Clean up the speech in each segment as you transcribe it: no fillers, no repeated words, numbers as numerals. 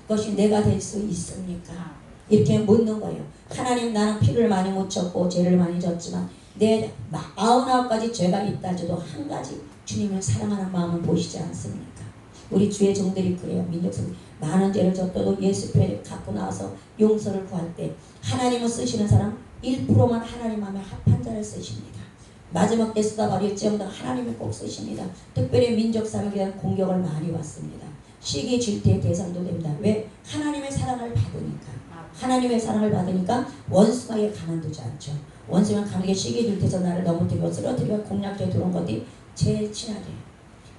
그것이 내가 될 수 있습니까? 이렇게 묻는 거예요. 하나님, 나는 피를 많이 묻혔고 죄를 많이 졌지만 내 99가지 죄가 있다 해도 한 가지 주님을 사랑하는 마음을 보시지 않습니까? 우리 주의 종들이 그래요. 민족성 많은 죄를 졌어도 예수표를 갖고 나와서 용서를 구할 때 하나님을 쓰시는 사람 1%만 하나님 마음에 합한 자를 쓰십니다. 마지막 때 쓰다 버릴지언정 하나님을 꼭 쓰십니다. 특별히 민족사역에 대한 공격을 많이 받습니다. 시기 질투의 대상도 됩니다. 왜? 하나님의 사랑을 받으니까. 하나님의 사랑을 받으니까 원수가 가만두지 않죠. 원수가 가만두게 시기 질투에서 나를 넘어뜨리고 쓰러뜨리고 공략에 들어온 것이 제일 친하게,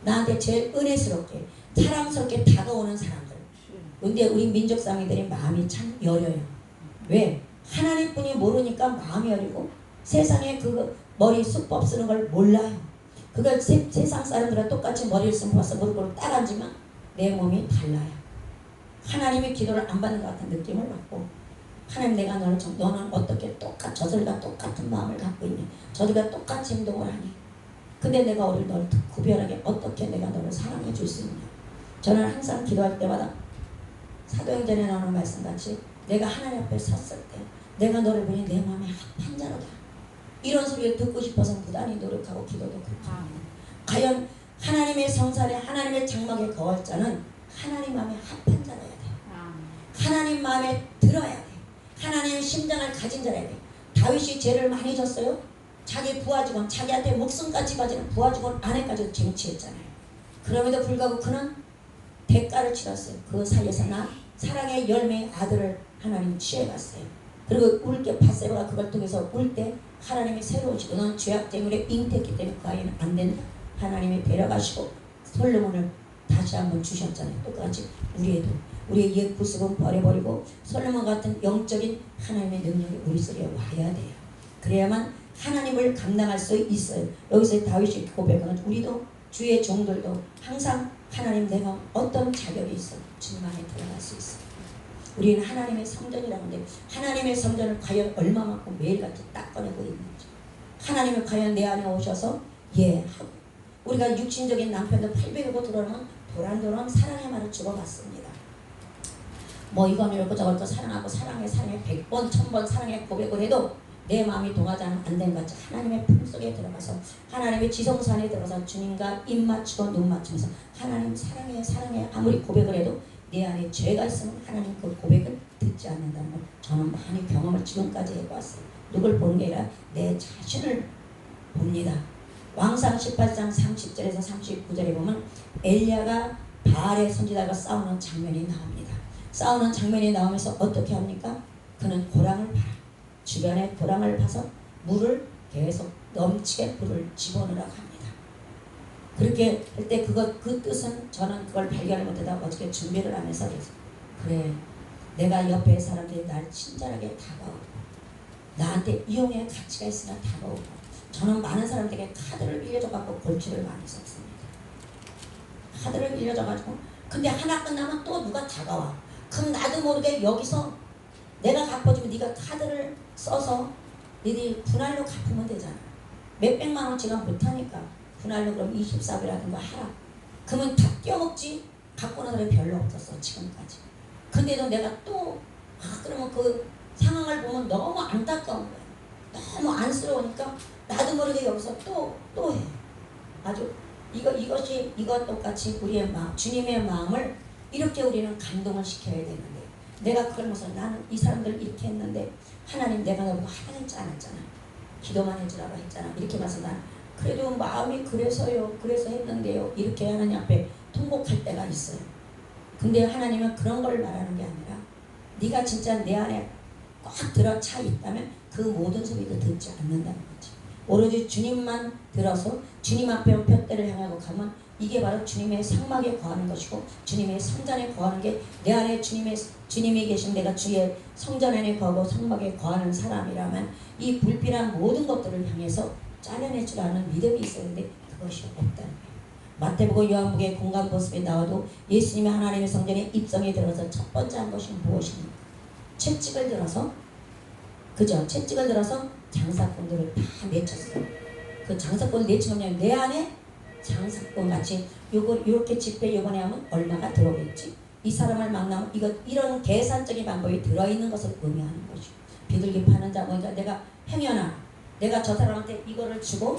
나한테 제일 은혜스럽게 사랑스럽게 다가오는 사람들. 근데 우리 민족사람들이 마음이 참 여려요. 왜? 하나님뿐이 모르니까 마음이 여리고 세상에 그 머리 수법 쓰는 걸 몰라요. 그걸 세상 사람들과 똑같이 머리를 써서 무릎으로 딱 앉으면 내 몸이 달라요. 하나님의 기도를 안 받는 것 같은 느낌을 받고, 하나님, 내가 너는 어떻게 저들과 똑같은 마음을 갖고 있니? 저들과 똑같이 행동을 하니? 근데 내가 너를 구별하게 어떻게 내가 너를 사랑해 줄 수 있냐? 저는 항상 기도할 때마다 사도행전에 나오는 말씀같이 내가 하나님 앞에 섰을 때 내가 너를 보니 내 마음에 합한 자로다. 이런 소리를 듣고 싶어서 무단히 노력하고 기도도 그렇게 합니다. 과연 하나님의 성산에 하나님의 장막에 거할 자는 하나님 마음에 합한 자라야 돼. 하나님 마음에 들어야 돼. 하나님의 심장을 가진 자라야 돼. 다윗이 죄를 많이 졌어요. 자기 부하직원, 자기한테 목숨까지 가지는 부하직원 아내까지도 쟁취했잖아요. 그럼에도 불구하고 그는 대가를 치렀어요. 그 사이에서 나 사랑의 열매의 아들을 하나님 취해갔어요. 그리고 울 때 바세바가 그걸 통해서 울 때 하나님이 새로운 시도, 넌 죄악 때문에 잉태했기 때문에 그 아이는 안 된다. 하나님이 데려가시고 솔로몬을 다시 한번 주셨잖아요. 똑같이 우리의 옛 구습은 버려버리고 솔로몬 같은 영적인 하나님의 능력이 우리 속에 와야 돼요. 그래야만 하나님을 감당할 수 있어요. 여기서 다윗이 고백하는 우리도 주의 종들도 항상 하나님, 내가 어떤 자격이 있어 주님 안에 들어갈 수 있어요. 우리는 하나님의 성전이라는데 하나님의 성전을 과연 얼마만큼 매일같이 딱 꺼내고 있는지, 하나님을 과연 내 안에 오셔서 하고, 우리가 육신적인 남편도 800이고 들어오면 도란도란 사랑의 말을 주고받습니다. 뭐 이건 이렇고 저것도 사랑하고 사랑해 100번 1000번 사랑해 고백을 해도 내 마음이 동하지 않으면 안 되는 것 같이 하나님의 품속에 들어가서 하나님의 지성산에 들어가서 주님과 입 맞추고 눈 맞추면서 하나님 사랑해 아무리 고백을 해도 내 안에 죄가 있으면 하나님 그 고백을 듣지 않는다는 걸 저는 많이 경험을 지금까지 해봤어요. 누굴 보는 게 아니라 내 자신을 봅니다. 왕상 18장 30절에서 39절에 보면 엘리야가 바알의 선지자가 싸우는 장면이 나옵니다. 싸우는 장면이 나오면서 어떻게 합니까? 그는 고랑을 봐요. 주변에 고랑을 파서 물을 계속 넘치게 불을 집어넣으라고 합니다. 그렇게 할 때 그 뜻은 저는 그걸 발견을 못하다 어저께 준비를 하면서 그래, 내가 옆에 사람들이 날 친절하게 다가오고 나한테 이용의 가치가 있으나 다가오고, 저는 많은 사람들에게 카드를 빌려줘갖고 골치를 많이 썼습니다. 카드를 빌려줘가지고 근데 하나 끝나면 또 누가 다가와. 그럼 나도 모르게 여기서 내가 갚아주면 네가 카드를 써서 너희들이 분할로 갚으면 되잖아. 몇백만 원치가 못하니까 분할로 그럼 24배라든가 하라. 그러면 다 떼어먹지. 갖고 오는 사람이 별로 없었어 지금까지. 근데도 내가 또 그러면 그 상황을 보면 너무 안타까운 거야. 너무 안쓰러우니까 나도 모르게 여기서 또 해. 아주 이거 똑같이 우리의 마음, 주님의 마음을 이렇게 우리는 감동을 시켜야 되는데, 내가 그걸 보면서 나는 이 사람들 이렇게 했는데 하나님, 내가 너보고 하라 했지 않았잖아. 기도만 해주라고 했잖아. 이렇게 봐서 난 그래도 마음이 그래서 했는데요. 이렇게 하나님 앞에 통곡할 때가 있어요. 근데 하나님은 그런 걸 말하는 게 아니라 네가 진짜 내 안에 꽉 들어차 있다면 그 모든 소리도 듣지 않는다는 거지. 오로지 주님만 들어서 주님 앞에 푯대를 향하고 가면 이게 바로 주님의 상막에 거하는 것이고 주님의 성전에 거하는 게, 내 안에 주님이 계신 내가 주의 성전 안에 거하고 상막에 거하는 사람이라면 이 불필요한 모든 것들을 향해서 잘라낼 줄 아는 믿음이 있어야 하는데 그것이 없다는 거예요. 마태복음 요한복음의 공간 모습에 나와도 예수님이 하나님의 성전에 입성에 들어서 첫 번째 한 것이 무엇입니까? 채찍을 들어서, 그죠? 채찍을 들어서 장사꾼들을 다 내쳤어요. 그 장사꾼을 내친 거냐면 내 안에 장사꾼 같이 요거 이렇게 집회 요번에 하면 얼마가 들어오겠지? 이 사람을 만나면 이런 계산적인 방법이 들어있는 것을 의미하는 것이고 비둘기 파는 자 보니까 내가 행여나 내가 저 사람한테 이거를 주고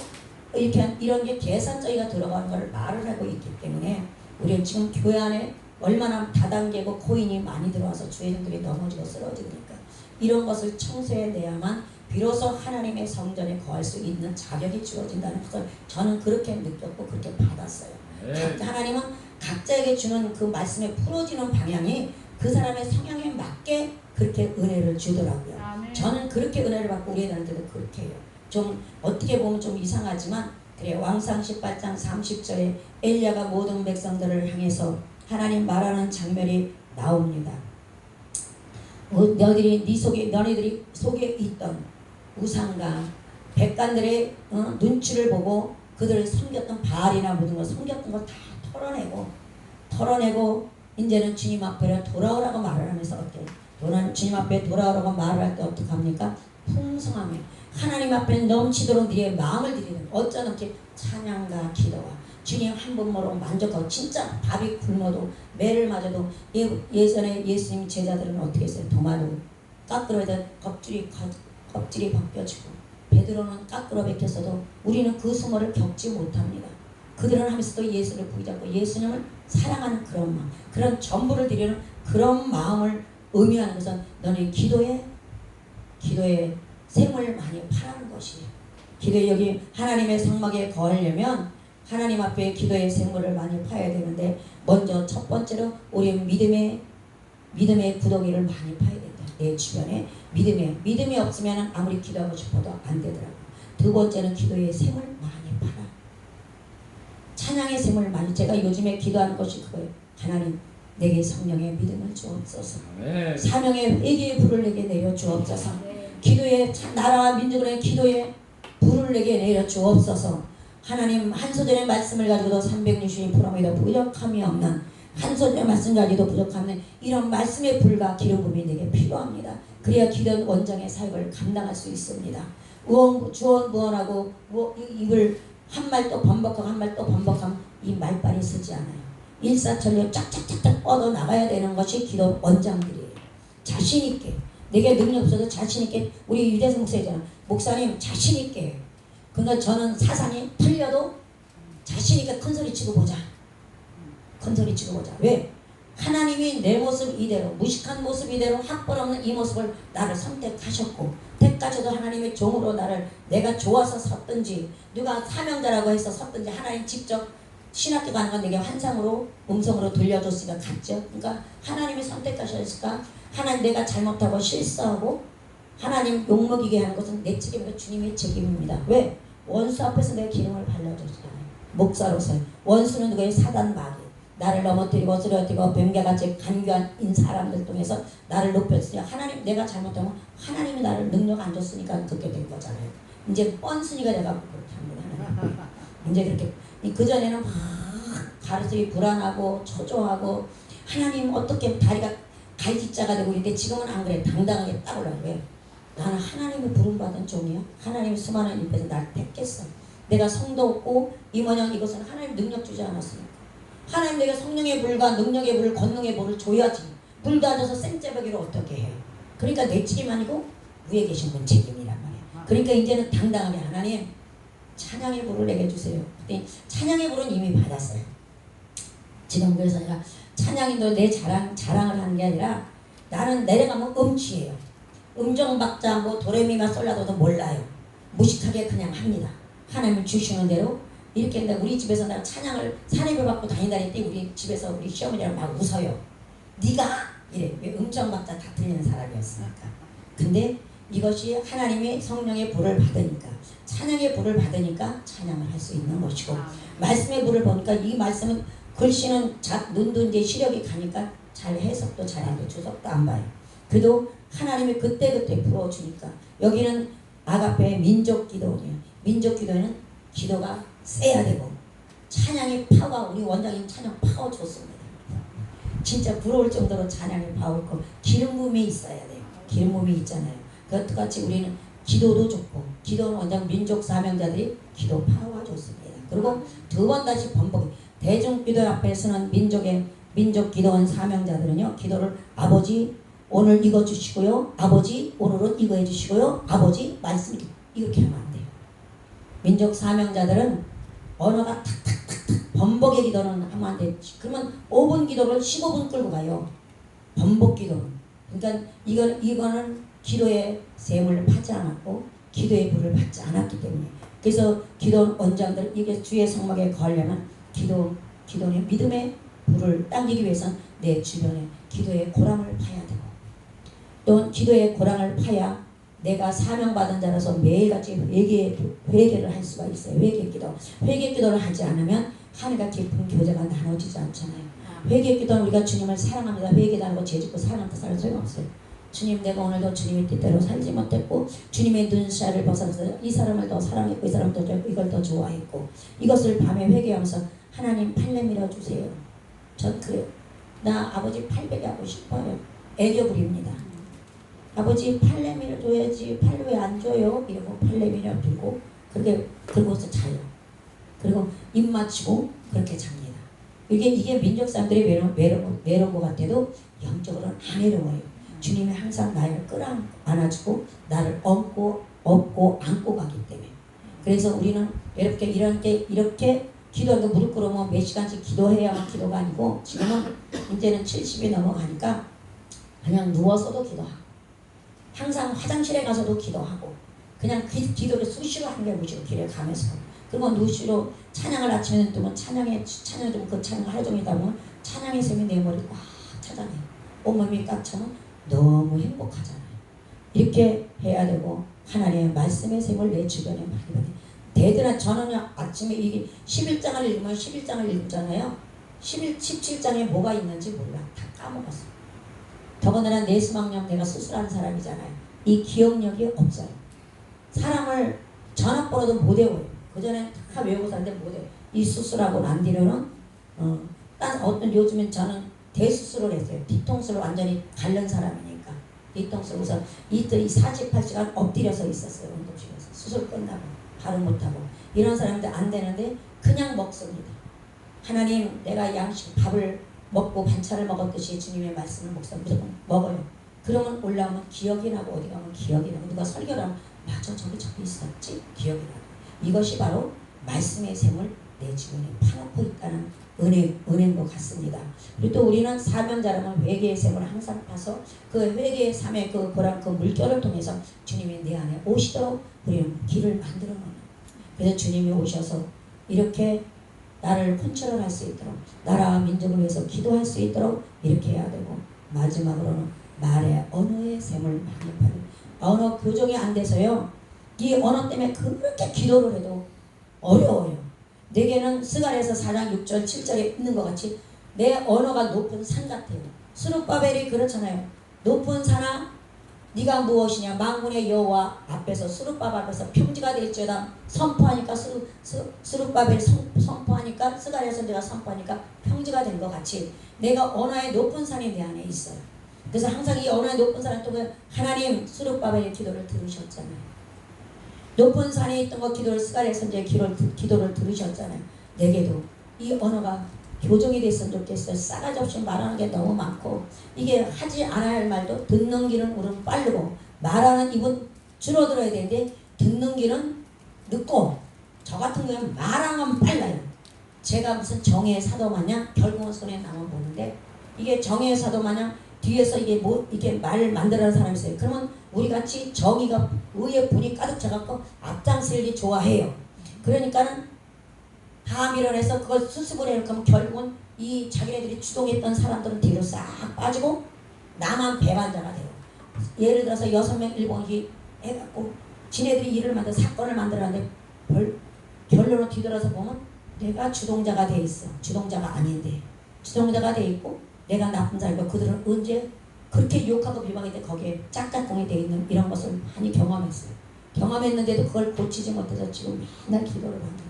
이렇게 이런 게 계산적이가 들어가는 걸 말을 하고 있기 때문에 우리는 지금 교회 안에 얼마나 다단계고 코인이 많이 들어와서 주인들이 넘어지고 쓰러지니까 이런 것을 청소해내야만 비로소 하나님의 성전에 거할 수 있는 자격이 주어진다는 것을 저는 그렇게 느꼈고 그렇게 받았어요. 하나님은 각자에게 주는 그 말씀에 풀어지는 방향이 그 사람의 성향에 맞게 그렇게 은혜를 주더라고요. 아멘. 저는 그렇게 은혜를 받고 우리 애들한테도 그렇게 해요. 좀 어떻게 보면 좀 이상하지만 그래 왕상 18장 30절에 엘리야가 모든 백성들을 향해서 하나님 말하는 장면이 나옵니다. 너희들이 속에 있던 우상과 백관들의 눈치를 보고 그들을 섬겼던 바알이나 모든 걸 섬겼던 걸 다 털어내고 이제는 주님 앞에 돌아오라고 말을 하면서 어때요? 주님 앞에 돌아오라고 말을 할 때 어떡합니까? 풍성하며 하나님 앞에 넘치도록 너의 마음을 드리는 어쩌면 이렇게 찬양과 기도와 주님 한 분으로 만족하고 진짜 밥이 굶어도 매를 맞아도 예전에 예수님 제자들은 어떻게 했어요? 도마로 깎으러다 껍질이 벗겨지고 베드로는 깎으러 벗겼어도 우리는 그 수모를 겪지 못합니다. 그들은 하면서도 예수를 부여잡고 예수님을 사랑하는 그런 마음, 그런 전부를 드리는 그런 마음을 의미하는 것은 너는 기도에 샘을 많이 파라는 것이에요. 기도에 여기 하나님의 성막에 거하려면 하나님 앞에 기도의 샘물을 많이 파야 되는데 먼저 첫 번째로 우리 믿음의 구덩이를 많이 파야 된다. 내 주변에 믿음이 없으면 아무리 기도하고 싶어도 안 되더라고요. 두 번째는 기도의 샘을 많이 파라. 찬양의 샘을 많이 제가 요즘에 기도하는 것이 그거예요. 하나님 내게 성령의 믿음을 주옵소서. 사명의 회개의 불을 내게 내려 주옵소서. 기도의 나라와 민족의 기도에 불을 내게 내려 주옵소서. 하나님 한 소절의 말씀을 가지고도 360%에도 부족함이 없는 한 소절의 말씀 가지고도 부족함은 이런 말씀의 불과 기름 부음이 내게 필요합니다. 그래야 기도는 원장의 사역을 감당할 수 있습니다. 주원무원하고 입을 한 말 또 반복하고 한 말 또 반복하면 이 말빨이 쓰지 않아요. 일사천리 쫙쫙쫙쫙 뻗어 나가야 되는 것이 기도 원장들이에요. 자신있게 내게 능력 없어도 자신있게 우리 유대성 목사잖아. 목사님 자신있게 그러니까 저는 사상이 틀려도 자신있게 큰소리 치고 보자. 큰소리 치고 보자. 왜? 하나님이 내 모습 이대로 무식한 모습 이대로 학벌 없는 이 모습을 나를 선택하셨고 택까지도 하나님의 종으로 나를 내가 좋아서 섰든지 누가 사명자라고 해서 섰든지 하나님 직접 신학교 가는 건 내게 환상으로 음성으로 들려줬으니까 갔죠. 그러니까 하나님이 선택하셨으니까 하나님 내가 잘못하고 실수하고 하나님 욕먹이게 하는 것은 내 책임이고 주님의 책임입니다. 왜? 원수 앞에서 내 기름을 발라줬잖아요. 목사로서 원수는 누구의 사단 마귀 나를 넘어뜨리고 쓰러뜨리고 뱀개같이 간교한 사람들 통해서 나를 높였으니 하나님 내가 잘못하면 하나님이 나를 능력 안 줬으니까 그렇게 된 거잖아요. 이제 뻔스니까 내가 그렇게 합니다. 하나님. 이제 그렇게 그전에는 막 가르침이 불안하고 초조하고 하나님 어떻게 다리가 갈기자가 되고 있는데 지금은 안 그래. 당당하게 딱 올라가. 왜? 나는 하나님의 부름받은 종이야. 하나님이 수많은 일에서 날 택했어. 내가 성도 없고 임원형 이것은 하나님 능력 주지 않았으니까. 하나님 내가 성령의 불과 능력의 불, 권능의 불을 줘야지. 불도 안 줘서 생짜배기를 어떻게 해. 그러니까 내 책임 아니고 위에 계신 분 책임이란 말이야. 그러니까 이제는 당당하게 하나님 찬양의 불을 내게 주세요. 그때 찬양의 불은 이미 받았어요. 지금 그래서 내가 찬양인도 내 자랑을 하는 게 아니라 나는 내려가면 음치예요. 음정박자 뭐 도레미가 솔라도도 몰라요. 무식하게 그냥 합니다. 하나님 주시는 대로 이렇게 했는데 우리 집에서 난 찬양을 사례를 받고 다니다닐 때 우리 집에서 우리 시어머니랑 막 웃어요. 네가 이래. 왜 음정박자 다 틀리는 사람이었으니까. 근데 이것이 하나님의 성령의 불을 받으니까 찬양의 불을 받으니까 찬양을 할 수 있는 것이고 말씀의 불을 보니까 이 말씀은 글씨는 눈도 이제 시력이 가니까 잘 해석도 잘 안 돼. 주석도 안 봐요. 그래도 하나님이 그때그때 풀어주니까 여기는 아가페의 민족기도예요. 민족기도에는 기도가 세야 되고 찬양의 파워 우리 원장님 찬양 파워 좋습니다. 진짜 부러울 정도로 찬양의 파워 있고 기름 부음이 있어야 돼요. 기름 부음이 있잖아요. 그것 같이 우리는 기도도 좋고 기도는 원장 민족 사명자들이 기도 파워가 좋습니다. 그리고 두 번 다시 반복 대중기도 앞에서는 민족 기도원 사명자들은요, 기도를 아버지 오늘 이거 주시고요, 아버지 오늘은 이거 해주시고요, 아버지 말씀 이렇게 하면 안 돼요. 민족 사명자들은 언어가 탁탁탁탁 번복의 기도는 하면 안 돼요. 그러면 5분 기도를 15분 끌고 가요. 번복 기도는. 그러니까 이거는 기도의 셈을 받지 않았고 기도의 불을 받지 않았기 때문에. 그래서 기도 원장들 이게 주의 성막에 거하려면 기도는 믿음의 불을 당기기 위해서는 내 주변에 기도의 고랑을 파야 되고, 또 기도의 고랑을 파야 내가 사명받은 자라서 매일같이 회개를 할 수가 있어요. 회개 기도를 하지 않으면 하늘과 깊은 교제가 나눠지지 않잖아요. 회개 기도는 우리가 주님을 사랑합니다. 회개도 안 하고 죄짓고 사랑한다 살아 소용없어요. 주님, 내가 오늘도 주님의 뜻대로 살지 못했고 주님의 눈시야를 벗어나서 이 사람을 더 사랑했고 이 사람을 더 좋아했고 이걸 더 좋아했고, 이것을 밤에 회개하면서 하나님 팔레 밀어주세요. 전 그래요. 나 아버지 팔베개 하고 싶어요. 애교 부립니다. 아버지 팔레 밀어줘야지, 팔레 왜 안 줘요? 이러고 팔레 밀어주고 그렇게 그러고서 자요. 그리고 입 맞추고 그렇게 잡니다. 이게 민족 사람들이 외로운 것 같아도 영적으로는 안 외로워요. 주님이 항상 나를 끌어안아주고 나를 업고 안고 가기 때문에. 그래서 우리는 이렇게 이렇게 기도하고 무릎 꿇으면 몇 시간씩 기도해야만 기도가 아니고, 지금은 이제는 70이 넘어가니까 그냥 누워서도 기도하고 항상 화장실에 가서도 기도하고 그냥 기도를 수시로 한 게 무시로 길에 가면서, 그리고 누시로 찬양을 아침에 뜨면 찬양을 좀 그 찬양 하루 종일 하면 찬양의 셈이 내 머리 꽉 차잖아요. 온몸이 꽉 차면 너무 행복하잖아요. 이렇게 해야 되고 하나님의 말씀의 셈을 내 주변에 많이 받아요. 대드나 저는요 아침에 이게 11장을 읽으면 11장을 읽잖아요. 17장에 뭐가 있는지 몰라. 다 까먹었어. 더군다나 뇌수막염 내가 수술한 사람이잖아요. 이 기억력이 없어요. 사람을 전화번호도 못 외워요. 그전에 다 외우고 사는데 못 외워요. 이 수술하고 난 뒤로는 요즘엔 저는 대수술을 했어요. 뒤통수를 완전히 가른 사람이니까. 뒤통수. 그래서 이틀 48시간 엎드려서 있었어요. 응급실에서. 수술 끝나고 바로 못하고. 이런 사람들 안 되는데 그냥 먹습니다. 하나님, 내가 양식 밥을 먹고 반찬을 먹었듯이 주님의 말씀을 무조건 먹어요. 그러면 올라오면 기억이 나고, 어디 가면 기억이 나고, 누가 설교를 하면 맞아, 저기 있었지? 기억이 나고. 이것이 바로 말씀의 셈을 내 주변에 파놓고 있다는 은혜인 것 같습니다. 그리고 또 우리는 사명자라면 회개의 셈을 항상 파서 그 회개의 삶의 그 물결을 통해서 주님이 내 안에 오시도록 우리는 길을 만들어 놓는. 그래서 주님이 오셔서 이렇게 나를 컨트롤할 수 있도록, 나라와 민족을 위해서 기도할 수 있도록 이렇게 해야 되고, 마지막으로는 말의 언어의 셈을 많이 파는. 언어 교정이 안 돼서요, 이 언어 때문에 그렇게 기도를 해도 어려워요. 내게는 스가랴서 4장 6절 7절에 있는 것 같이 내 언어가 높은 산 같아요. 스룹바벨이 그렇잖아요. 높은 산아 네가 무엇이냐, 만군의 여호와 앞에서 스룹바벨 앞에서 평지가 될지어다. 선포하니까 스룹바벨 선포하니까 스가랴 선지가 선포하니까 평지가 된 것 같이 내가 언어의 높은 산이 내 안에 있어요. 그래서 항상 이 언어의 높은 산은 또 하나님 스룹바벨의 기도를 들으셨잖아요. 높은 산에 있던 거 기도를, 스가랴 선지의 기도를 들으셨잖아요. 내게도 이 언어가 교정이 됐으면 좋겠어요. 싸가지 없이 말하는 게 너무 많고, 이게 하지 않아야 할 말도 듣는 길은 우리는 빠르고 말하는 입은 줄어들어야 되는데 듣는 길은 늦고, 저 같은 경우는 말하는 건 빨라요. 제가 무슨 정의의 사도 마냥 결국은 손에 남아 보는데, 이게 정의의 사도 마냥 뒤에서 이게 말을 만들어가는 사람이 있어요. 그러면 우리 같이 정의가 의의 분이 가득 차갖고 앞장서기 좋아해요. 그러니까는 다 밀어내서 그걸 수습을 해놓고 결국은 이 자기네들이 주동했던 사람들은 뒤로 싹 빠지고 나만 배반자가 돼요. 예를 들어서 6명 일본이 해갖고 지네들이 일을 사건을 만들었는데 결론을 뒤돌아서 보면 내가 주동자가 돼 있어. 주동자가 아닌데 주동자가 돼 있고 내가 나쁜 사람이고, 그들은 언제 그렇게 욕하고 비방했는데 거기에 짝짝꿍이 돼 있는 이런 것을 많이 경험했어요. 경험했는데도 그걸 고치지 못해서 지금 맨날 기도를 합니다.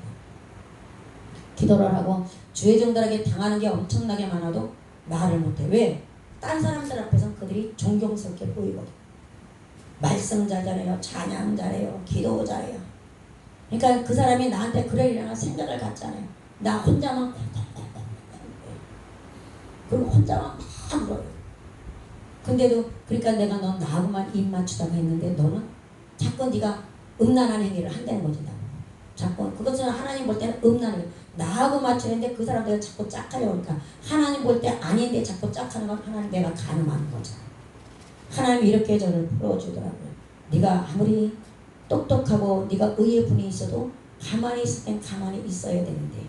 기도를 하고 주의 종들에게 당하는 게 엄청나게 많아도 말을 못해. 왜? 딴 사람들 앞에서는 그들이 존경스럽게 보이거든. 말씀 잘해요, 찬양 잘해요, 기도 잘해요. 그러니까 그 사람이 나한테 그러려나 생각을 갖잖아요. 나 혼자만 그리고 혼자만 막 울어요. 근데도 그러니까 내가 넌 나하고만 입 맞추다가 했는데 너는 자꾸 네가 음란한 행위를 한다는 거지. 자꾸 그것은 하나님 볼 때는 음란해. 나하고 맞추는데 그 사람들이 자꾸 짝하려고 하니까 하나님 볼 때 아닌데 자꾸 짝하는 건 하나님 내가 가늠하는 거잖아. 하나님이 이렇게 저를 풀어주더라고요. 네가 아무리 똑똑하고 네가 의의 분이 있어도 가만히 있을 땐 가만히 있어야 되는데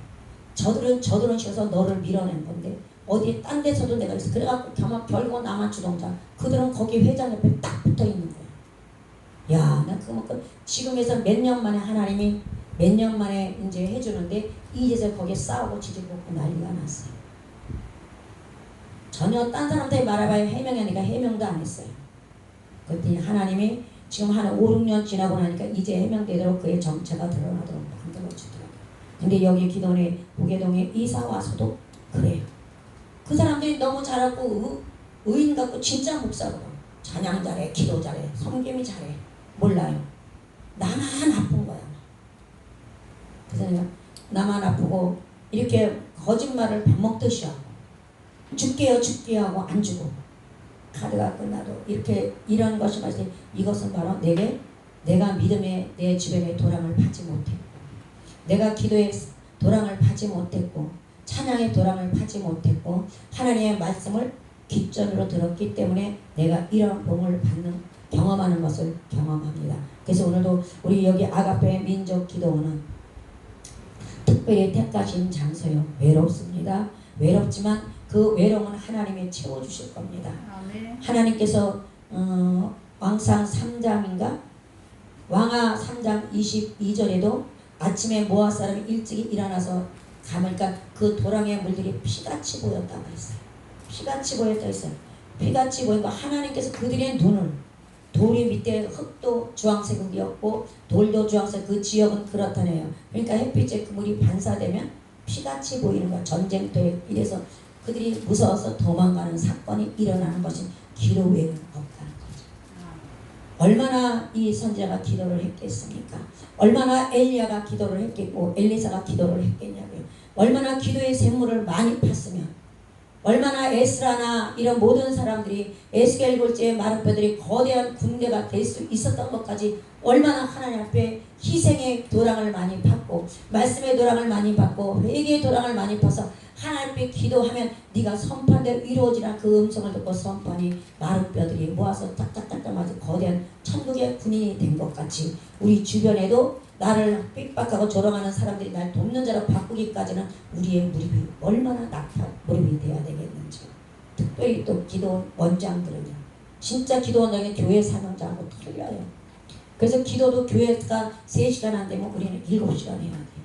저들은 쉬어서 너를 밀어낸 건데 어디 딴 데서도 내가 있어. 그래갖고 가만 별거 나만 주동자 그들은 거기 회장 옆에 딱 붙어 있는 거야. 야, 나 그만큼 지금에서 몇 년 만에 하나님이 몇 년 만에 이제 해주는데 이제서 거기에 싸우고 지지고 난리가 났어요. 전혀 딴 사람들이 말해봐야 해명하니까 해명도 안 했어요. 그랬더니 하나님이 지금 한 5, 6년 지나고 나니까 이제 해명되도록 그의 정체가 드러나도록 만들어주더라고요. 근데 여기 기도원에 무계동에 이사 와서도 그래요. 그 사람들이 너무 잘하고 의인 같고 진짜 목사고 찬양 잘해, 기도 잘해, 섬김이 잘해. 몰라요. 나만 아픈 거야. 그래서 내가 나만 아프고 이렇게 거짓말을 밥 먹듯이 하고 죽게 하고 안 주고 카드가 끝나도 이렇게 이런 것이 말씀 이것은 바로 내가 믿음에 내 주변에 도랑을 파지 못했고 내가 기도에 도랑을 파지 못했고 찬양의 도랑을 파지 못했고 하나님의 말씀을 귓전으로 들었기 때문에 내가 이런 복을 경험하는 것을 경험합니다. 그래서 오늘도 우리 여기 아가페 민족 기도원은 특별히 택하신 장소요. 외롭습니다. 외롭지만 그 외로움은 하나님이 채워주실 겁니다. 아멘. 하나님께서 왕상 3장인가 왕하 3장 22절에도 아침에 모압 사람이 일찍이 일어나서 가니까 그 도랑의 물들이 피같이 보였다고 했어요. 피같이 보였다고 했어요. 피같이 보이고 하나님께서 그들의 눈을 돌이 밑에 흙도 주황색이었고 돌도 주황색 그 지역은 그렇다네요. 그러니까 햇빛에 그 물이 반사되면 피같이 보이는 거야. 전쟁터에 이래서 그들이 무서워서 도망가는 사건이 일어나는 것이 기도 외에는 없다는 거죠. 얼마나 이 선지자가 기도를 했겠습니까? 얼마나 엘리야가 기도를 했겠고 엘리사가 기도를 했겠냐고요. 얼마나 기도의 샘물을 많이 팠으면 얼마나 에스라나 이런 모든 사람들이 에스겔 골짜기의 마른 뼈들이 거대한 군대가 될 수 있었던 것까지 얼마나 하나님 앞에 희생의 도랑을 많이 받고 말씀의 도랑을 많이 받고 회개의 도랑을 많이 파서 하나님 앞에 기도하면 네가 선포한대로 이루어지라 그 음성을 듣고 선포하니 마른 뼈들이 모아서 딱딱딱딱 맞은 거대한 천국의 군인이 된 것 같이 우리 주변에도 나를 핍박하고 조롱하는 사람들이 날 돕는 자로 바꾸기까지는 우리의 무릎이 얼마나 낙한 무릎이 되어야 되겠는지. 특별히 또 기도원 원장들은요. 진짜 기도원장이 교회 사명자하고 틀려요. 그래서 기도도 교회가 3시간 안 되면 우리는 7시간 해야 돼요.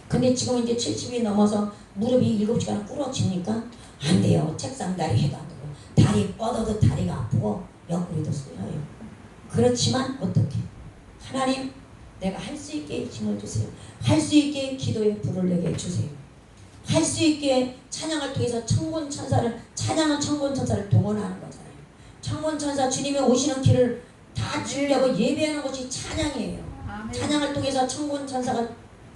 근데 지금 이제 70이 넘어서 무릎이 7시간 부러지니까 안 돼요. 책상 다리 해도 안 되고 다리 뻗어도 다리가 아프고 옆구리도 쑤여요. 그렇지만 어떻게 하나님 내가 할 수 있게 힘을 주세요. 할 수 있게 기도의 불을 내게 주세요. 할 수 있게 찬양을 통해서 천군천사를 찬양은 천군천사를 동원하는 거잖아요. 천군천사 주님이 오시는 길을 다 주려고 예배하는 것이 찬양이에요. 찬양을 통해서 천군천사가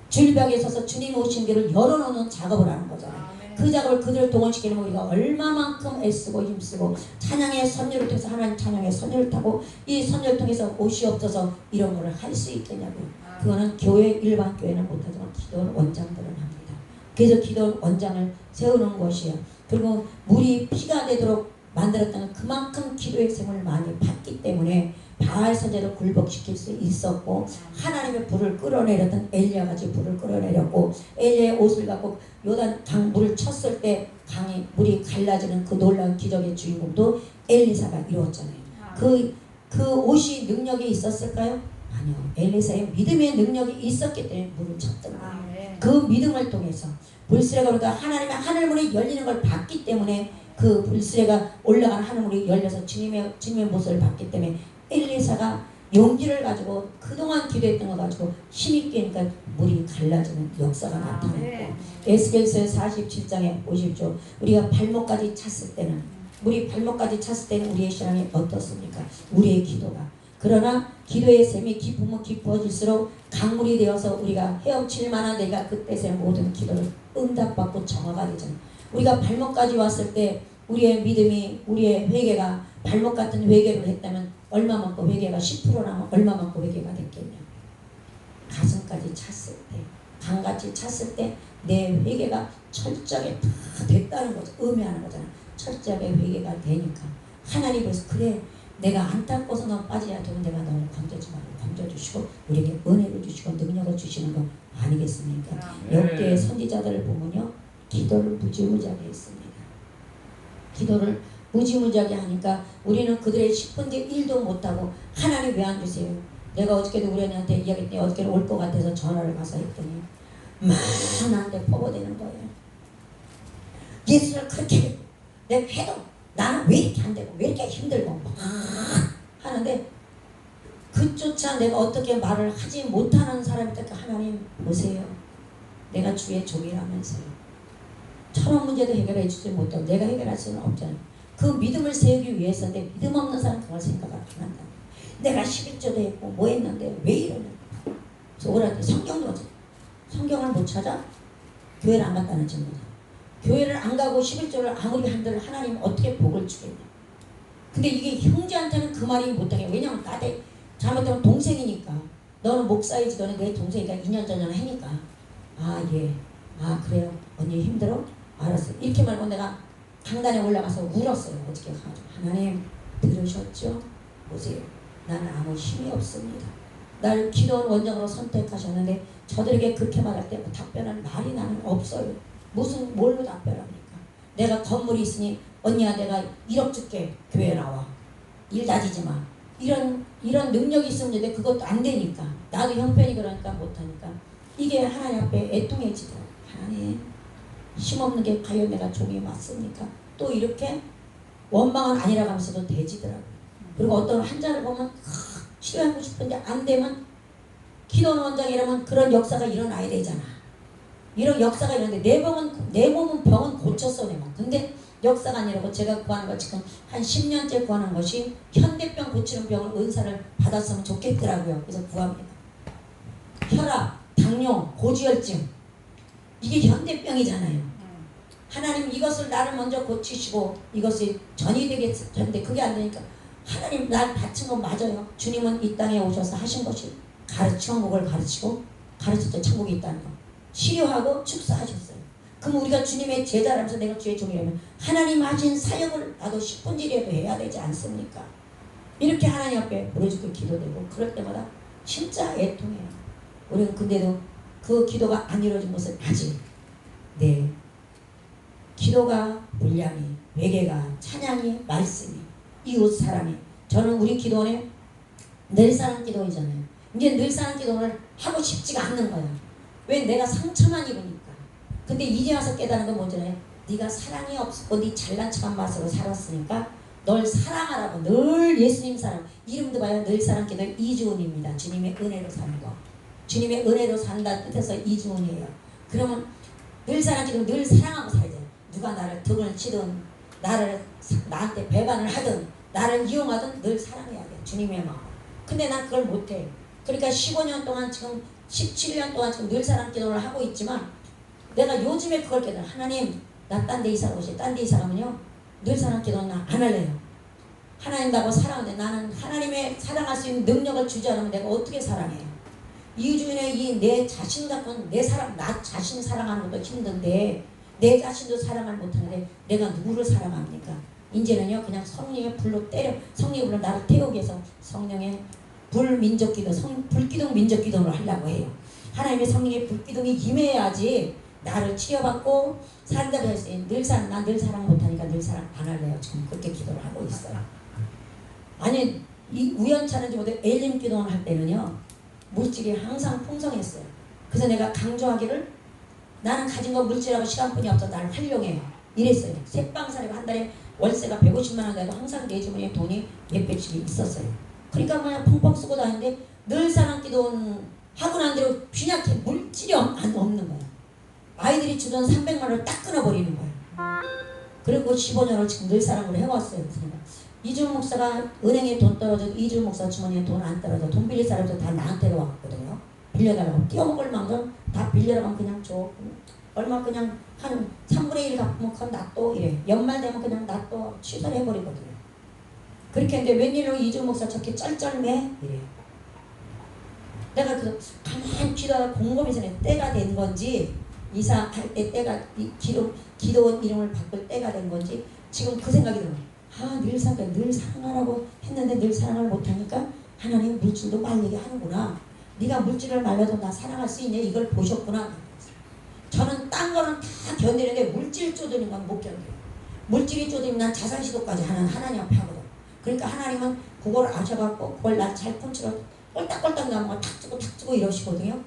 줄벽에 서서 주님이 오신 길을 열어놓는 작업을 하는 거잖아요. 그 작업을 그들을 동원시키는 우리가 얼마만큼 애쓰고 힘쓰고 찬양의 선율을 통해서 하나님 찬양의 선율을 타고 이 선율을 통해서 옷이 없어서 이런 거를 할 수 있겠냐고요. 그거는 교회 일반 교회는 못하지만 기도원 원장들은 합니다. 그래서 기도원 원장을 세우는 것이에요. 그리고 물이 피가 되도록 만들었다는 그만큼 기도의 샘을 많이 받기 때문에 바알 선제를 굴복시킬 수 있었고 하나님의 불을 끌어내렸던 엘리야같이 불을 끌어내렸고 엘리야의 옷을 갖고 요단 강 물을 쳤을 때 강이 물이 갈라지는 그 놀라운 기적의 주인공도 엘리사가 이루었잖아요. 그 옷이 능력이 있었을까요? 아니요. 엘리사의 믿음의 능력이 있었기 때문에 물을 쳤던 거예요. 그 믿음을 통해서 불수레가 그러니까 하나님의 하늘문이 열리는 걸 봤기 때문에 그 불수레가 올라가는 하늘문이 열려서 주님의 모습을 봤기 때문에 엘리사가 용기를 가지고 그동안 기도했던 거 가지고 힘있게 하니까 물이 갈라지는 역사가 나타났고 에스겔서 47장에 보십시오. 우리가 발목까지 찼을 때는 물이 발목까지 찼을 때는 우리의 신앙이 어떻습니까? 우리의 기도가. 그러나 기도의 샘이 깊으면 깊어질수록 강물이 되어서 우리가 헤엄칠 만한 내가 그때의 모든 기도를 응답받고 정화가 되잖아요. 우리가 발목까지 왔을 때 우리의 믿음이 우리의 회개가 발목 같은 회개를 했다면 얼마만큼 회개가 10%라면 얼마만큼 회개가 됐겠냐. 가슴까지 찼을 때 강같이 찼을 때 내 회개가 철저하게 다 됐다는 거죠. 의미하는 거잖아. 철저하게 회개가 되니까 하나님 그래서 그래 내가 안타까워서 너 빠지야 되면 내가 너를 건져주고 건져주시고 우리에게 은혜를 주시고 능력을 주시는 거 아니겠습니까? 역대의 선지자들을 보면요 기도를 무지무지하게 했습니다. 기도를 무지무지하게 하니까 우리는 그들의 10분의 1도 못하고 하나님 왜 안 주세요? 내가 어저께도 우리 언니한테 이야기했더니 어저께는 올 것 같아서 전화를 가서 했더니 막 나한테 퍼버대는 거예요. 예수를 그렇게 내가 해도 나는 왜 이렇게 안 되고 왜 이렇게 힘들고 막 하는데 그조차 내가 어떻게 말을 하지 못하는 사람이니까 하나님 보세요. 내가 주의 종이라면서요. 천원 문제도 해결해 주지 못하고 내가 해결할 수는 없잖아요. 그 믿음을 세우기 위해서인데 믿음 없는 사람 그걸 생각 안 한다. 내가 11조도 했고 뭐 했는데 왜 이러냐. 그래서 오라한테 성경도 성경을 못 찾아? 교회를 안 갔다는 증거다. 교회를 안 가고 11조를 아무리 한들 하나님 어떻게 복을 주겠냐. 근데 이게 형제한테는 그 말이 못하게. 왜냐면 나한테 잘못하면 동생이니까. 너는 목사이지 너는 내 동생이니까 2년 전에 하니까. 아 예. 아 그래요. 언니 힘들어? 알았어. 이렇게 말고 내가 강단에 올라가서 울었어요. 어저께 가가지고. 하나님 들으셨죠? 보세요. 나는 아무 힘이 없습니다. 날 기도원 원장으로 선택하셨는데 저들에게 그렇게 말할 때 답변할 말이 나는 없어요. 무슨 뭘로 답변합니까? 내가 건물이 있으니 언니야 내가 1억 줄게 교회 나와. 일 다지지 마. 이런 능력이 있으면 되는데 그것도 안 되니까 나도 형편이 그러니까 못하니까 이게 하나님 앞에 애통해지더라고요. 하나님 힘없는 게 과연 내가 종이 맞습니까? 또 이렇게 원망은 아니라고 하면서도 대지더라고요. 그리고 어떤 환자를 보면 치료하고 싶은데 안 되면 기도원 원장이라면 그런 역사가 일어나야 되잖아. 이런 역사가 일어나는데 내 몸은 병은 고쳤어 내가. 근데 역사가 아니라고 제가 구하는 거 지금 한 10년째 구하는 것이 현대병 고치는 병을 은사를 받았으면 좋겠더라고요. 그래서 구합니다. 혈압, 당뇨, 고지혈증 이게 현대병이잖아요. 하나님 이것을 나를 먼저 고치시고 이것이 전이 되겠는데 그게 안 되니까 하나님 날 바친 건 맞아요. 주님은 이 땅에 오셔서 하신 것이 천국을 가르치고 가르쳤죠. 천국이 있다는 거. 치료하고 축사하셨어요. 그럼 우리가 주님의 제자라면서 내가 주의 종이라면 하나님 하신 사역을 나도 10분질이라도 해야 되지 않습니까? 이렇게 하나님 앞에 부르짖고 기도되고 그럴 때마다 진짜 애통해요. 우리는 근데도 그 기도가 안 이루어진 것은 아직 네 기도가 분량이 회개가 찬양이 말씀이 이웃 사랑이 저는 우리 기도원에 늘 사랑 기도이잖아요. 이제 늘 사랑 기도를 하고 싶지가 않는 거야. 왜 내가 상처만 입으니까. 근데 이제 와서 깨달은 건 뭐잖아요. 네가 사랑이 없었고 네 잘난 척한 맛으로 살았으니까 널 사랑하라고 늘 예수님 사랑 이름도 봐요. 늘 사랑 기도 이주은입니다. 주님의 은혜로 사는 거. 주님의 은혜로 산다 뜻에서 이주은이에요. 그러면 늘 사랑 기도 늘 사랑하고 살아야 돼요. 누가 나를 등을 치든 나한테 배반을 하든 나를 이용하든 늘 사랑해야 돼. 주님의 마음. 근데 난 그걸 못해. 그러니까 15년 동안 지금 17년 동안 지금 늘 사랑 기도를 하고 있지만 내가 요즘에 그걸 깨달아. 하나님 나 딴 데 이사 가고 싶어. 딴 데 이사 가면요 늘 사랑 기도는 안 할래요. 하나님 나고 사랑하는데 나는 하나님의 사랑할 수 있는 능력을 주지 않으면 내가 어떻게 사랑해요. 이주인의 이 내 자신 같은 내 사랑 나 자신 사랑하는 것도 힘든데 내 자신도 사랑을 못하는데 내가 누구를 사랑합니까? 이제는요 그냥 성령의 불로 때려 성령의 불로 나를 태우기 위해서 성령의 불민족기도 불기둥 민족기도를 하려고 해요. 하나님의 성령의 불기둥이 임해야지 나를 치료받고 산다고 했어요. 난 늘 사랑 못하니까 늘 사랑 안 할래요. 지금 그렇게 기도를 하고 있어요. 아니 이 우연찮은지 못해 엘림 기도를 할 때는요 물질이 항상 풍성했어요. 그래서 내가 강조하기를 나는 가진 거 물질하고 시간뿐이 없어 날 활용해요. 이랬어요. 새빵살이고 한 달에 월세가 150만 원 되고 항상 내 주머니에 돈이 몇백씩이 있었어요. 그러니까 그냥 펑펑 쓰고 다니는데 늘 사랑 기도는 하고 난 대로 빈약해. 물질이 없는 거야. 아이들이 주던 300만 원을 딱 끊어버리는 거야. 그리고 15년을 지금 늘 사랑으로 해왔어요. 이준 목사가 은행에 돈 떨어져도 이준 목사 주머니에 돈 안 떨어져. 돈 빌릴 사람도 다 나한테로 왔거든요. 빌려달라고. 띄어먹을 만큼 다 빌려라면 그냥 줘. 얼마 그냥 한 3분의 1 갚으면 그건 놔둬 이래. 연말 되면 그냥 놔둬 취소를 해버리거든요. 그렇게 했는데 웬일로 이주 목사 저렇게 쩔쩔매? 이래요. 내가 그 가만히 기도하다 곰곰이 생각해. 때가 된 건지 이사할 때 때가 기도 이름을 바꿀 때가 된 건지 지금 그 생각이 들어요. 늘 사랑하라고 했는데 늘 사랑을 못하니까 하나님 물질도 말리게 하는구나. 네가 물질을 말려도 나 사랑할 수 있냐 이걸 보셨구나. 저는 딴 거는 다 견디는데 물질 쪼드는 건 못 견뎌요. 물질이 쪼드면 난 자살시도까지 하는 하나님 앞에 하거든. 그러니까 하나님은 그걸 아셔갖고 그걸 날 잘 펀치로 꼴딱꼴딱 나면 탁 주고 이러시거든요.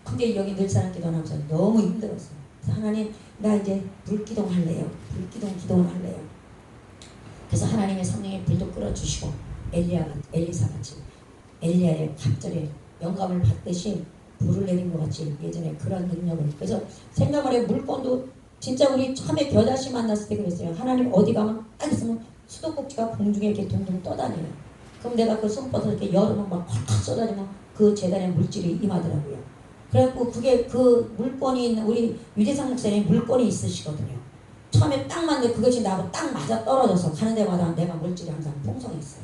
근데 여기 늘 사랑 기도하면서 너무 힘들었어요. 그래서 하나님 나 이제 물기동 할래요. 기도를 할래요. 그래서 하나님의 성령의 불도 끌어주시고 엘리사같이 엘리야의 갑절에 영감을 받듯이 불을 내린 것 같이 예전에 그런 능력을. 그래서 생각을 해. 물건도 진짜 우리 처음에 겨자씨 만났을 때 그랬어요. 하나님 어디 가면 딱 있으면 수도꼭지가 공중에 이렇게 둥둥 떠다녀요. 그럼 내가 그 손 뻗어서 이렇게 열으면 막 콱콱 쏟아지면 그 재단에 물질이 임하더라고요. 그래갖고 그게 그 물건이 있는 우리 유재상 목사님 물건이 있으시거든요. 처음에 딱 맞는데 그것이 나하고 딱 맞아 떨어져서 가는 데마다 내가 물질이 항상 풍성했어요.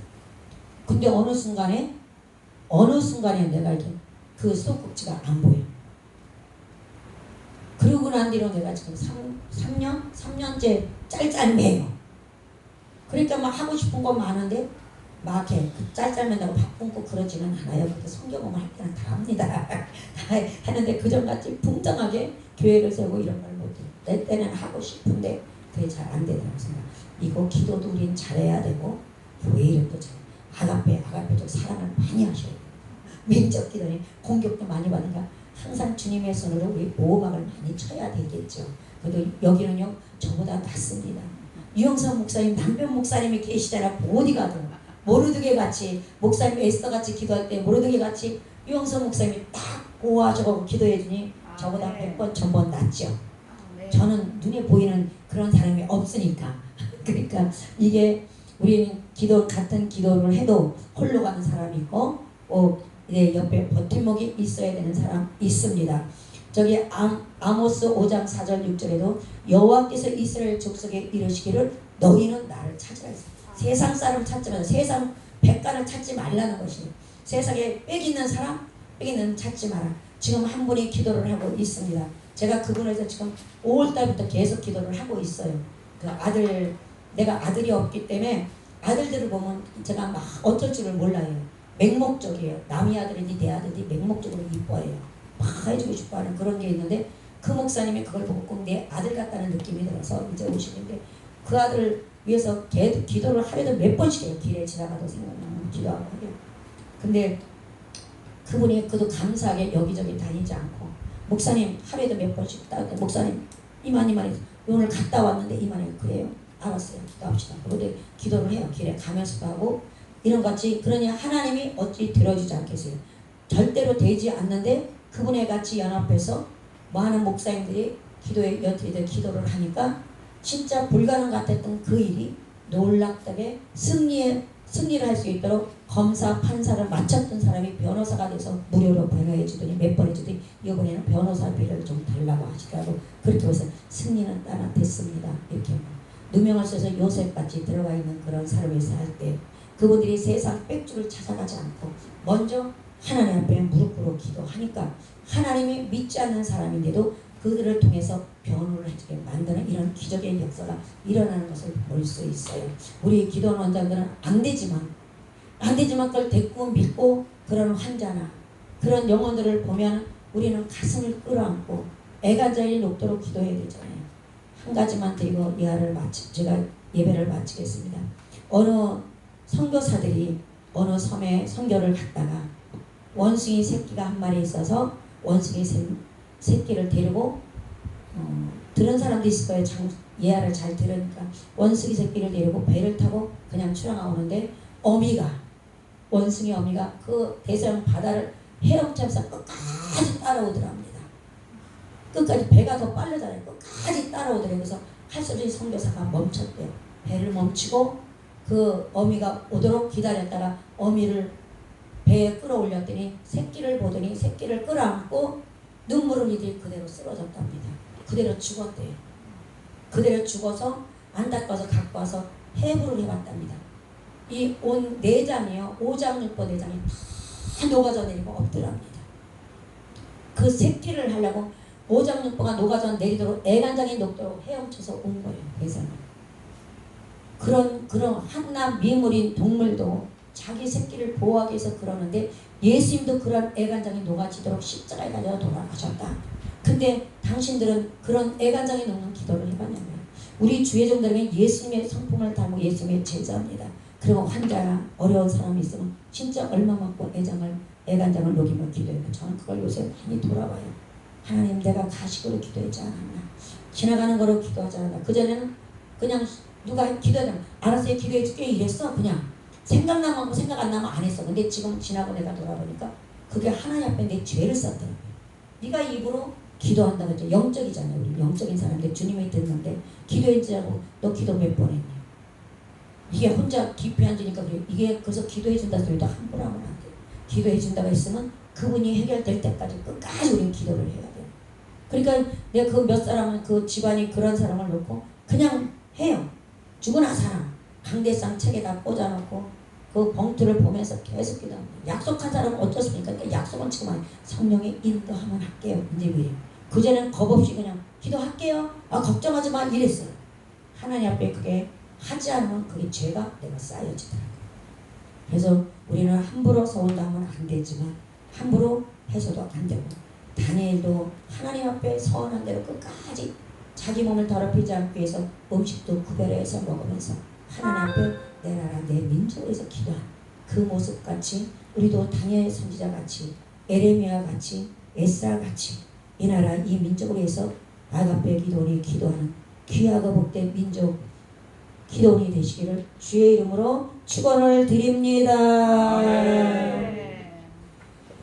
근데 어느 순간에 내가 이렇게 그 수도꼭지가 안 보여. 그러고 난 뒤로 내가 지금 3년째 짤짤매요. 그러니까 막 하고 싶은 건 많은데 막 해. 그 짤짤맨다고 바쁘고 그러지는 않아요. 그렇게 성경을 할 때는 다 합니다. 다 하는데 그전같이 풍성하게 교회를 세우고 이런 걸 못해요. 내 때는 하고 싶은데 그게 잘 안 되더라고요. 이거 기도도 우린 잘해야 되고 교회 이름도 잘 아가페도 사랑을 많이 하셔야 돼요. 민족 기도니 공격도 많이 받으니까 항상 주님의 손으로 우리 보호막을 많이 쳐야 되겠죠. 그래도 여기는요 저보다 낫습니다. 유영선 목사님, 남편 목사님이 계시잖아. 보디가드 모르드게 같이 목사님 에스더같이 기도할 때 모르드게 같이 유영선 목사님이 딱 보호하셔서 기도해주니 저보다 100번 1000번 낫죠. 저는 눈에 보이는 그런 사람이 없으니까. 그러니까 이게 우리는 같은 기도를 해도 홀로 가는 사람이 있고 옆에 버팀목이 있어야 되는 사람 있습니다. 저기 아모스 5장 4절 6절에도 여호와께서 이스라엘 족속에 이르시기를 너희는 나를 찾으라 했어요. 세상 사람 찾지 마라. 세상 백간을 찾지 말라는 것이. 세상에 빽 있는 사람, 빽 있는 찾지 마라. 지금 한 분이 기도를 하고 있습니다. 제가 그분에서 지금 5월달부터 계속 기도를 하고 있어요. 내가 아들이 없기 때문에 아들들을 보면 제가 막 어쩔 줄을 몰라요. 맹목적이에요. 남의 아들이니 내 아들이 맹목적으로 이뻐해요. 막 해주고 싶어하는 그런 게 있는데 그 목사님이 그걸 보고 꼭 내 아들 같다는 느낌이 들어서 이제 오시는데 그 아들 위해서 기도를 하루에도 몇 번씩 해요. 길에 지나가도 생각나면 기도하고 해요. 근데 그분이 그도 감사하게 여기저기 다니지 않고 목사님 하루에도 몇 번씩 따뜻해. 목사님 이만 오늘 갔다 왔는데 이만해. 그래요. 알았어요. 기도합시다. 그런데 기도를 해요. 길에 가면서도 하고 이런 같이. 그러니 하나님이 어찌 들어주지 않겠어요. 절대로 되지 않는데 그분에 같이 연합해서 많은 목사님들이 기도에 연틀이들 기도를 하니까 진짜 불가능 같았던 그 일이 놀랍게 승리를 할 수 있도록 검사 판사를 마쳤던 사람이 변호사가 돼서 무료로 변호해 주더니 몇 번 해주더니 이번에는 변호사 비를 좀 달라고 하시더라고. 그렇게 해서 승리는 따라됐습니다. 이렇게 누명을 써서 요셉같이 들어가 있는 그런 사람이 살 때 그분들이 세상 빽줄을 찾아가지 않고 먼저 하나님 앞에 무릎 꿇어 기도하니까 하나님이 믿지 않는 사람인데도 그들을 통해서 변호를 해주게 만드는 이런 기적의 역사가 일어나는 것을 볼 수 있어요. 우리 기도하는 원장들은 안 되지만 그걸 대꾸 믿고 그런 환자나 그런 영혼들을 보면 우리는 가슴을 끌어안고 애간절히 녹도록 기도해야 되잖아요. 한 가지만 드리고 제가 예배를 마치겠습니다. 어느 선교사들이 어느 섬에 선교를 갔다가 원숭이 새끼가 한 마리 있어서 원숭이 새끼를 데리고 들은 사람도 있을 거예요. 예화를 잘 들으니까 원숭이 새끼를 데리고 배를 타고 그냥 출항하오는데 원숭이 어미가 그 대서양 바다를 헤엄치면서 끝까지 따라오더랍니다. 끝까지 배가 더 빠르잖아요. 끝까지 따라오더래요. 그래서 할 수 없이 선교사가 멈췄대요. 배를 멈추고 그 어미가 오도록 기다렸다가 어미를 배에 끌어올렸더니 새끼를 보더니 새끼를 끌어안고 눈물을 흘리더니 그대로 쓰러졌답니다. 그대로 죽었대요. 그대로 죽어서 안 닦아서 갖고 와서 해부를 해봤답니다. 이 온 내장이요, 오장육부 내장이 다 녹아져 내리고 없더랍니다. 그 새끼를 하려고 오장육부가 녹아져 내리도록 애간장이 녹도록 헤엄쳐서 온 거예요. 대상을. 그런 한낱 미물인 동물도 자기 새끼를 보호하기 위해서 그러는데 예수님도 그런 애간장이 녹아지도록 십자가에 달려 돌아가셨다. 근데 당신들은 그런 애간장이 녹는 기도를 해봤냐고요. 우리 주의종들은 예수님의 성품을 닮고 예수님의 제자입니다. 그리고 환자나 어려운 사람이 있으면 진짜 얼마 먹고 애간장을 녹이며 기도해요. 저는 그걸 요새 많이 돌아와요. 하나님, 내가 가식으로 기도했지 않았나, 지나가는 거로 기도하지 않았나. 그전에는 그냥 누가 기도하자면 알았어요, 기도해줄게 이랬어. 그냥 생각나면 하고 생각 안 나면 안 했어. 근데 지금 지나고 내가 돌아보니까 그게 하나님 앞에 내 죄를 썼더라고요. 네가 입으로 기도한다고 했죠. 영적이잖아요. 우리 영적인 사람인데 주님이 듣는데 기도해주자고 너 기도 몇 번 했냐. 이게 혼자 깊이 앉으니까 그래. 이게 그래서 기도해준다 소리도 함부로 하면 안 돼요. 기도해준다고 했으면 그분이 해결될 때까지 끝까지 우리는 기도를 해야 돼요. 그러니까 내가 그 몇 사람은 그 집안이 그런 사람을 놓고 그냥 해요. 죽으나 사람 강대상 책에다 꽂아놓고 그 봉투를 보면서 계속 기도합니다. 약속한 사람은 어떻습니까? 그러니까 약속은 지금 성령의 인도하면 할게요. 이제 왜? 그전에는 겁없이 그냥 기도할게요. 아 걱정하지 마 이랬어요. 하나님 앞에 그게 하지 않으면 그게 죄가 내가 쌓여지더라고요. 그래서 우리는 함부로 서운다 하면 안 되지만 함부로 해서도 안 되고, 다니엘도 하나님 앞에 서운한 대로 끝까지 자기 몸을 더럽히지 않기 위해서 음식도 구별해서 먹으면서 하나님 앞에 내 나라 내 민족을 위해서 기도한 그 모습같이 우리도 다니엘 선지자같이 에레미야같이 에스라같이 이 나라 이 민족을 위해서 아가페 기도원이 기도하는 귀하고 복된 민족 기도원이 되시기를 주의 이름으로 축원을 드립니다.